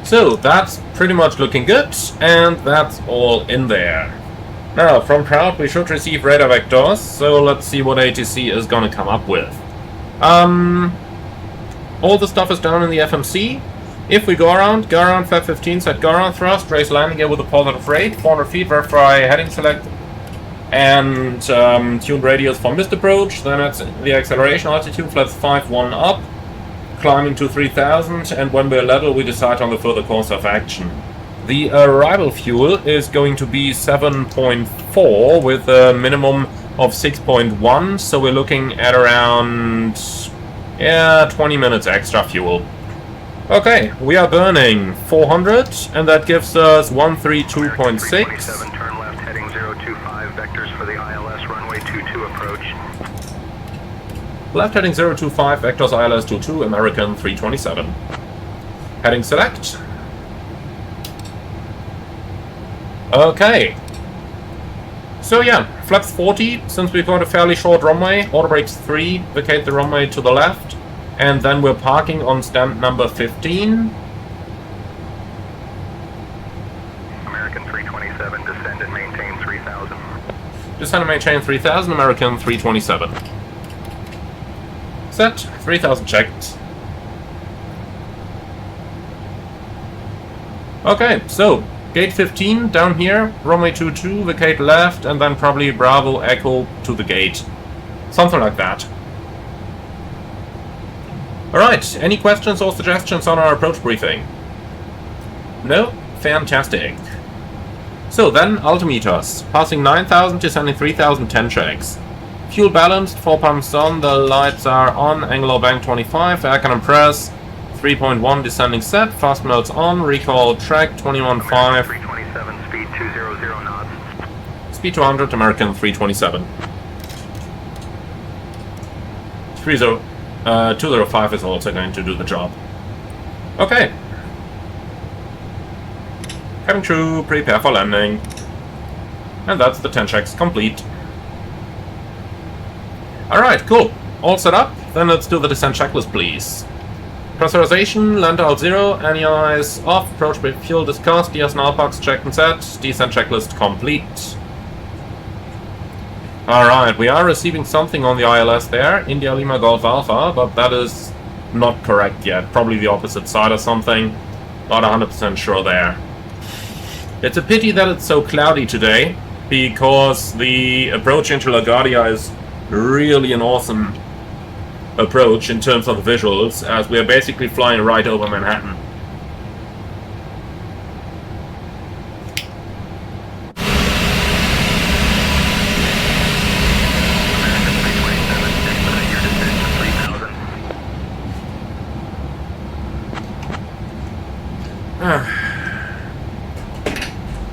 So, that's pretty much looking good, and that's all in there. Now, from Proud we should receive radar vectors, so let's see what ATC is gonna come up with. All the stuff is down in the FMC. If we go around flap 15, set go around thrust, raise landing gear with a positive rate, 400 feet, verify heading select, and tune radius for missed approach. Then it's the acceleration altitude, flaps 5-1 up, climbing to 3000, and when we're level we decide on the further course of action. The arrival fuel is going to be 7.4 with a minimum of 6.1, so we're looking at around 20 minutes extra fuel. Okay, we are burning 400, and that gives us 132.6. Turn left, heading 025, vectors for the ILS runway 22 approach. Left heading 025, vectors ILS 22, American 327. Heading select. Okay. So yeah, flaps 40, since we've got a fairly short runway, auto brakes 3, vacate the runway to the left, and then we're parking on stand number 15. American 327, descend and maintain 3000. Descend and maintain 3000, American 327. Set, 3000 checked. Okay, so gate 15 down here, runway 22, vacate left, and then probably Bravo Echo to the gate. Something like that. Alright, any questions or suggestions on our approach briefing? No? Fantastic. So then, altimeters. Passing 9,000, descending 3,000, 10 checks. Fuel balanced, 4 pumps on, the lights are on, angular bank 25, air cannon press, 3.1 descending set, fast modes on, recall track 21.5. 327, speed 200 knots. Speed 200, American 327. 205 is also going to do the job. Okay. Cabin crew, prepare for landing. And that's the 10 checks complete. Alright, cool. All set up. Then let's do the descent checklist, please. Pressurization, land out 0, any eyes off, approach with fuel discussed, DS null box checked and set, descent checklist complete. Alright, we are receiving something on the ILS there, India Lima Golf Alpha, but that is not correct yet. Probably the opposite side or something. Not 100% sure there. It's a pity that it's so cloudy today, because the approach into LaGuardia is really an awesome approach in terms of the visuals, as we are basically flying right over Manhattan.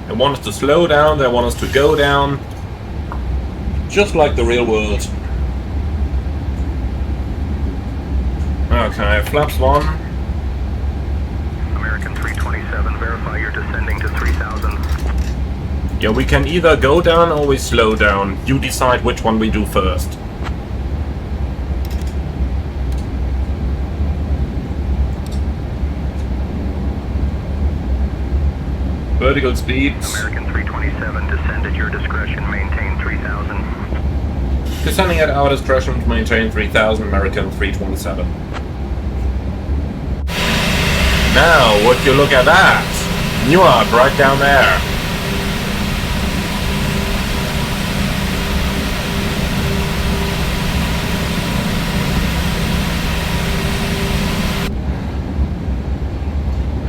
They want us to slow down, they want us to go down, just like the real world. Okay, flaps 1. American 327, verify you're descending to 3,000. Yeah, we can either go down or we slow down. You decide which one we do first. Vertical speed. American 327, descend at your discretion, maintain 3,000. Descending at our discretion to maintain 3,000, American 327. Now, would you look at that? Newark right down there.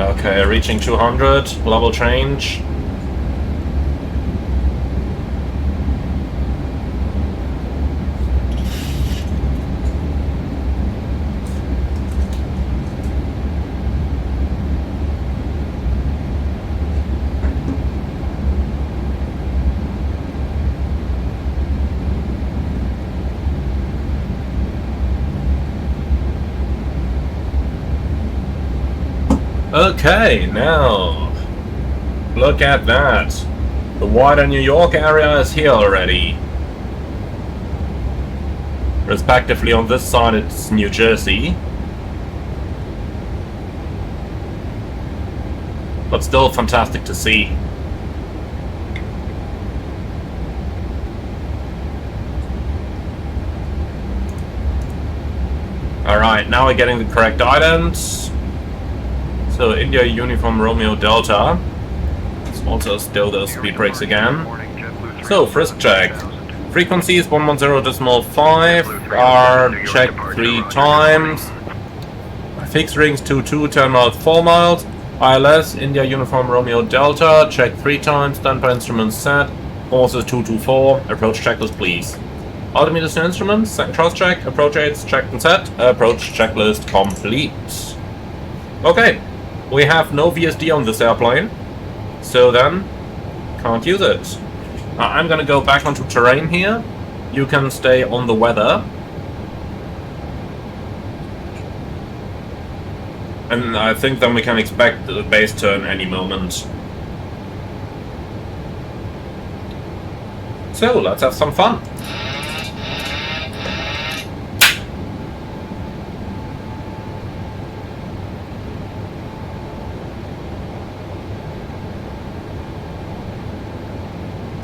Okay, reaching 200, level change. Okay, now, look at that. The wider New York area is here already. Respectively, on this side it's New Jersey. But still fantastic to see. Alright, now we're getting the correct idents. So India Uniform Romeo Delta. Let's also still those speed brakes again. So frisk check. Frequency is 110.5. R checked 3 times. Fixed rings 22, turn out 4 miles. ILS India Uniform Romeo Delta checked 3 times. Standby instruments set. Courses 224. Approach checklist please. Altimeters and instruments. Cross check. Approach aids checked and set. Approach checklist complete. Okay. We have no VSD on this airplane, so then can't use it. I'm gonna go back onto terrain here. You can stay on the weather. And I think then we can expect the base turn any moment. So let's have some fun.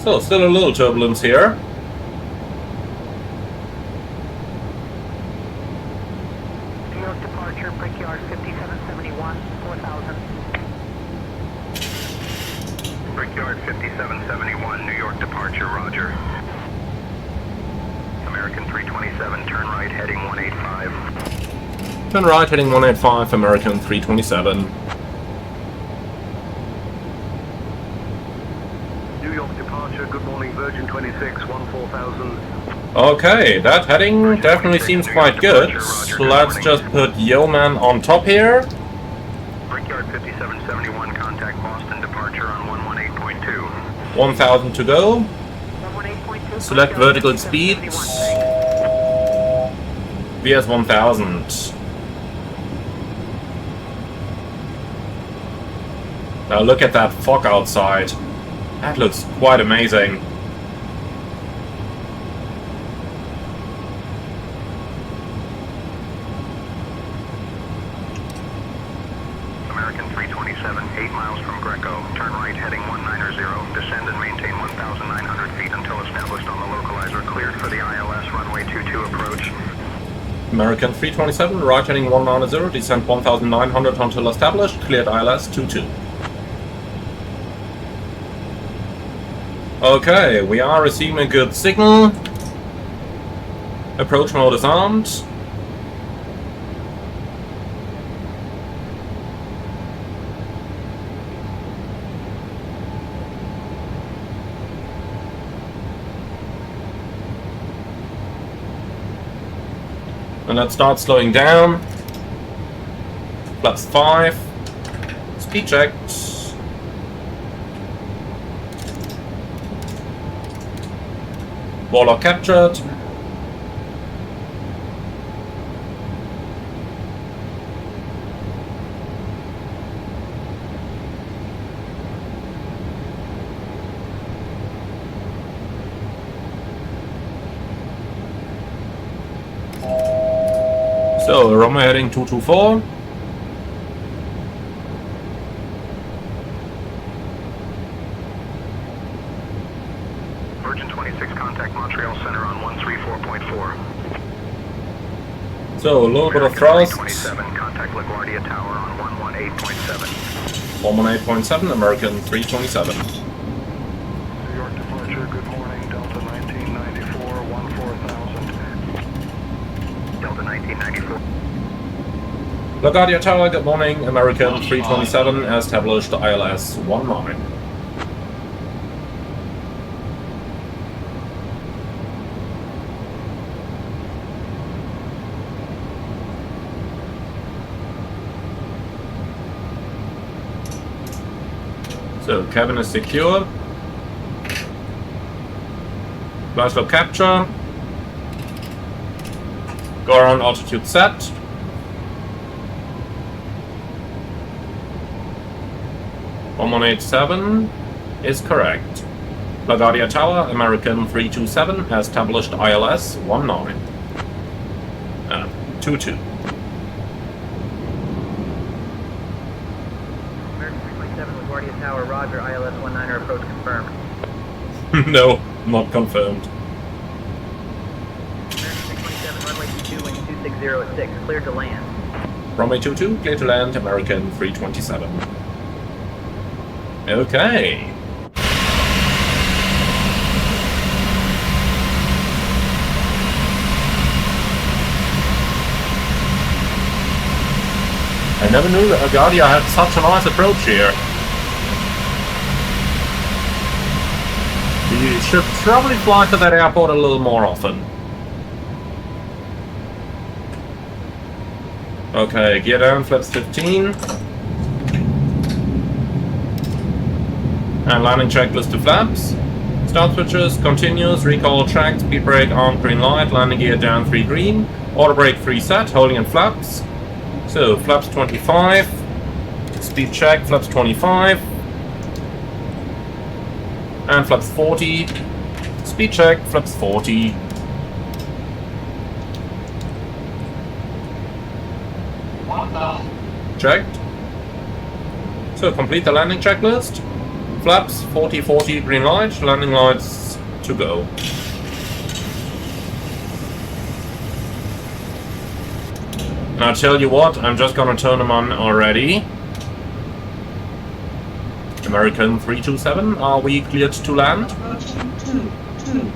So, still a little turbulence here. New York departure, Brickyard 5771, 4000. 327, turn right heading 185. Turn right heading 185, American 327. New York departure, good morning, Virgin 26, 14000. Okay, that heading definitely seems quite good. Let's just put Yeoman on top here. Brickyard 5771, contact Boston, departure on 118.2. 1000 to go. 118.2. Select vertical speed. VS 1000. Now look at that fog outside. That looks quite amazing. American 327, 8 miles from Greco. Turn right heading 190. Descend and maintain 1,900 feet until established on the localizer. Cleared for the ILS runway 22 approach. American 327, right heading 190, descend 1900 until established, cleared ILS 22. Okay, we are receiving a good signal. Approach mode is armed. And let's start slowing down. Flaps 5. Speed checked. Warlock captured. So, Roma heading 224. Virgin 26, contact Montreal Center on 134.4. So, a little bit of thrust. 27, contact LaGuardia Tower on 118.7. 118.7, American 327. New York departure, good morning, Delta 1994, 14000. Delta 1994. LaGuardia Tower, good morning, American 327, established ILS 19. So, cabin is secure. Flashlock capture. Go around altitude set. 1187 is correct. LaGuardia Tower, American 327, established ILS 19. 22. American 327, LaGuardia Tower, roger, ILS 19 approach confirmed. No, not confirmed. American 327, runway 22, wind 260 at 6, cleared to land. Runway 22, clear to land, American 327. Okay. I never knew that LaGuardia had such a nice approach here. You should probably fly to that airport a little more often. Okay, gear down, flaps 15. And landing checklist to flaps. Start switches, continuous, recall track, speed brake on, green light, landing gear down 3 green, auto brake 3 set, holding in flaps. So, flaps 25, speed check, flaps 25, and flaps 40, speed check, flaps 40. Checked. So, complete the landing checklist. Flaps 40, 40, green light, landing lights to go. And I'll tell you what, I'm just gonna turn them on already. American 327, are we cleared to land? Approaching 2-2.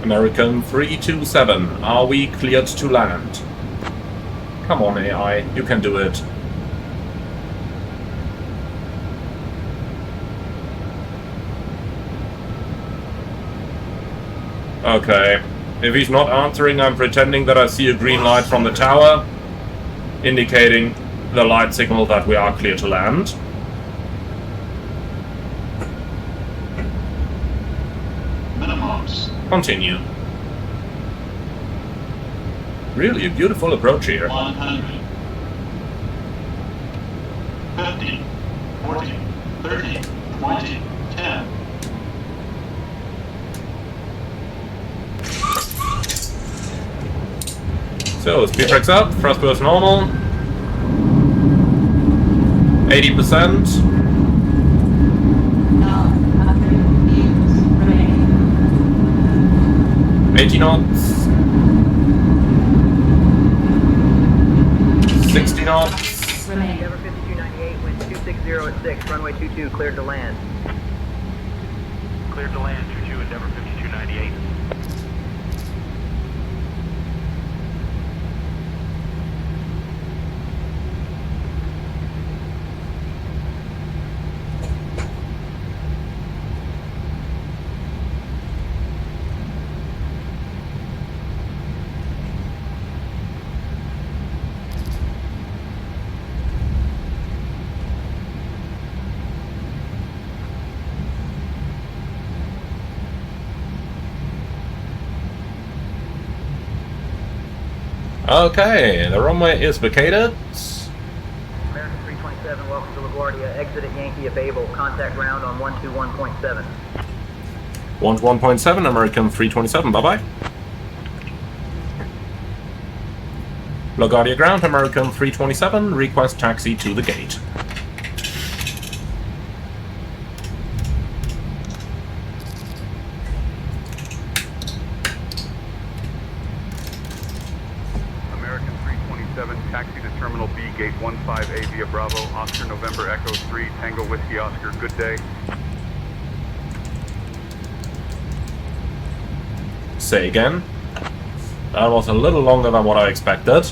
American 327, are we cleared to land? Come on AI, you can do it. Okay, if he's not answering, I'm pretending that I see a green light from the tower, indicating the light signal that we are clear to land. Minimums. Continue. Really a beautiful approach here. 100. 50. 40. 30. 20. 10. So, speed tracks up, thrust goes normal. 80%. 80 knots. 60 knots. Endeavour 5298, wind 260 at 6, runway 22, cleared to land. Cleared to land, 22, Endeavour 5298. Okay, the runway is vacated. American 327, welcome to LaGuardia. Exit at Yankee of Babel. Contact ground on 121.7. 121.7, American 327, bye-bye. LaGuardia ground, American 327, request taxi to the gate. American 327, taxi to Terminal B, Gate 15A via Bravo, Oscar November Echo 3, Tango Whiskey Oscar, good day. Say again. That was a little longer than what I expected.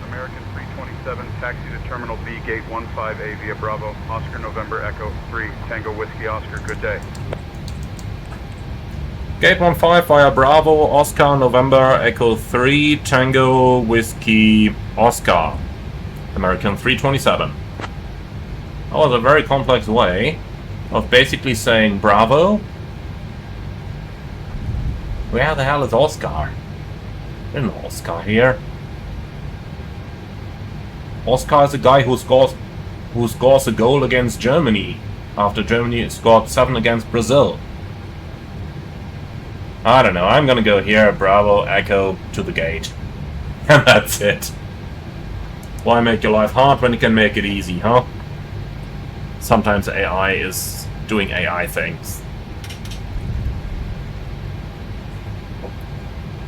American 327, taxi to Terminal B, Gate 15A via Bravo, Oscar November Echo 3, Tango Whiskey Oscar, good day. Gate 15 via Bravo, Oscar, November, Echo 3, Tango, Whiskey, Oscar. American 327. That was a very complex way of basically saying Bravo. Where the hell is Oscar? There's no Oscar here. Oscar is a guy who scores a goal against Germany after Germany scored 7 against Brazil. I don't know, I'm gonna go here, Bravo, Echo, to the gate. And that's it. Why make your life hard when you can make it easy, huh? Sometimes AI is doing AI things.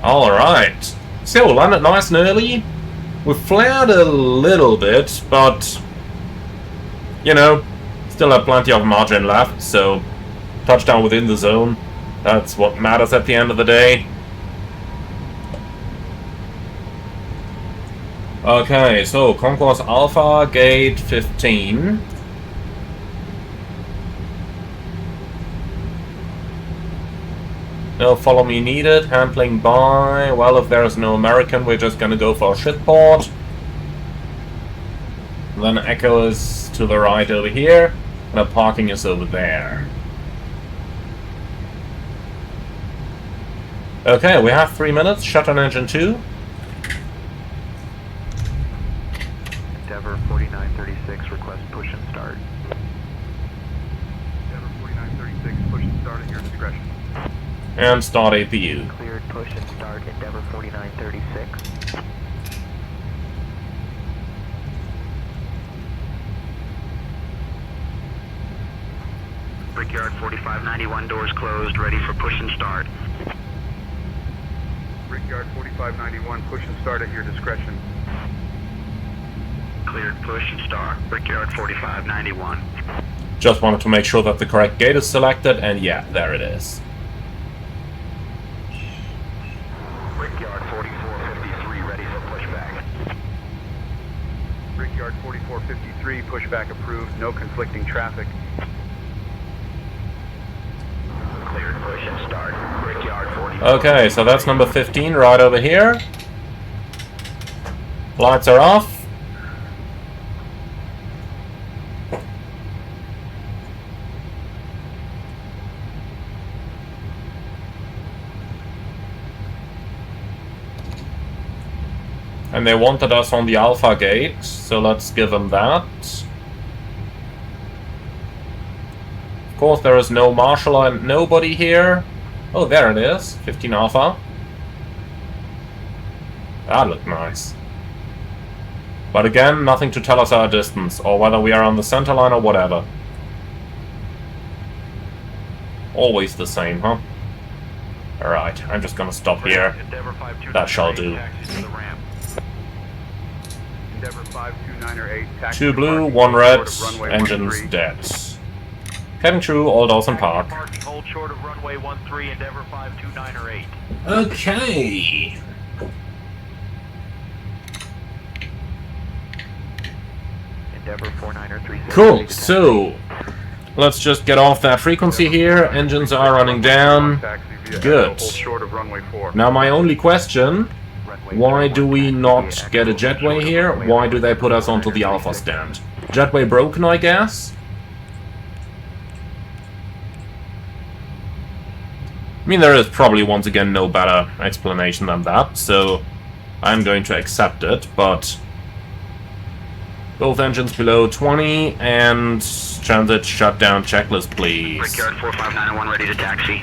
Alright. So, landed nice and early. We flared a little bit, but, you know, still have plenty of margin left, so touchdown within the zone. That's what matters at the end of the day. Okay, so Concourse Alpha, Gate 15. No follow me needed, handling by. Well, if there's no American, we're just gonna go for a shitport. Then Echo is to the right over here, and the parking is over there. Okay, we have 3 minutes. Shut on engine 2. Endeavour 4936, request push and start. Endeavour 4936, push and start at your discretion. And start APU. Cleared push and start, Endeavour 4936. Brickyard 4591, doors closed, ready for push and start. Brickyard 4591, push and start at your discretion. Cleared push and start, Brickyard 4591. Just wanted to make sure that the correct gate is selected, and yeah, there it is. Brickyard 4453 ready for pushback. Brickyard 4453, pushback approved, no conflicting traffic. Cleared push and start. Brickyard 44. Okay, so that's number 15 right over here. Lights are off. And they wanted us on the Alpha gate, so let's give them that. Of course, there is no marshal and nobody here. Oh, there it is. 15 Alpha. That looked nice. But again, nothing to tell us our distance, or whether we are on the center line or whatever. Always the same, huh? Alright, I'm just gonna stop here. That shall do. Endeavor 52908, taxi 2 blue, parking, 1 red, short of runway engines 13. dead. Heading through Old Dawson Park. Parking hold short of runway 13, Endeavor 52908. Okay. Endeavor 4936. Cool, so let's just get off that frequency here. Engines are running down. Taxi via Good. Echo, hold short of runway 4. Now my only question, why do we not get a jetway here? Why do they put us onto the Alpha stand? Jetway broken, I guess? I mean, there is probably once again no better explanation than that, so I'm going to accept it, but both engines below 20 and transit shutdown checklist, please. Brickyard 45901 ready to taxi.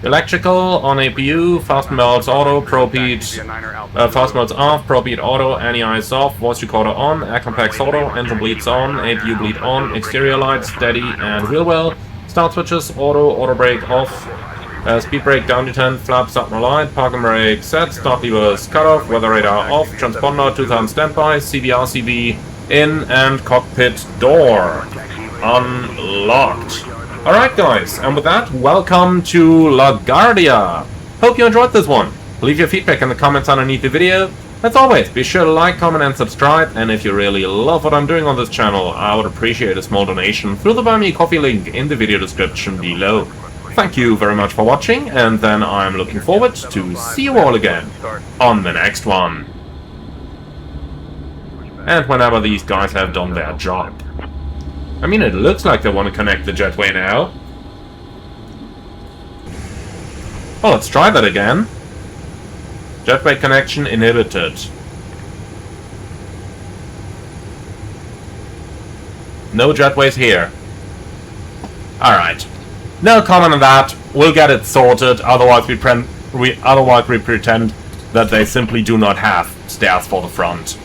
Electrical on APU, fast modes auto, ProPeat, fast modes off, ProPeat auto, any eyes off, voice recorder on, air compacts auto, engine bleeds on, APU bleed on, exterior lights steady and wheel well, start switches auto brake off, speed brake down to 10, flaps up no light, parking brake set, start levers cut off, weather radar off, transponder 2000 standby, CB in, and cockpit door unlocked. Alright guys, and with that, welcome to LaGuardia. Hope you enjoyed this one. Leave your feedback in the comments underneath the video. As always, be sure to like, comment and subscribe, and if you really love what I'm doing on this channel, I would appreciate a small donation through the Buy Me a Coffee link in the video description below. Thank you very much for watching, and then I'm looking forward to see you all again on the next one. And whenever these guys have done their job. I mean, it looks like they want to connect the jetway now. Well, let's try that again. Jetway connection inhibited. No jetways here. Alright. No comment on that. We'll get it sorted, otherwise we pretend that they simply do not have stairs for the front.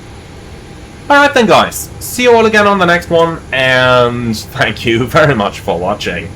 Alright then guys, see you all again on the next one, and thank you very much for watching.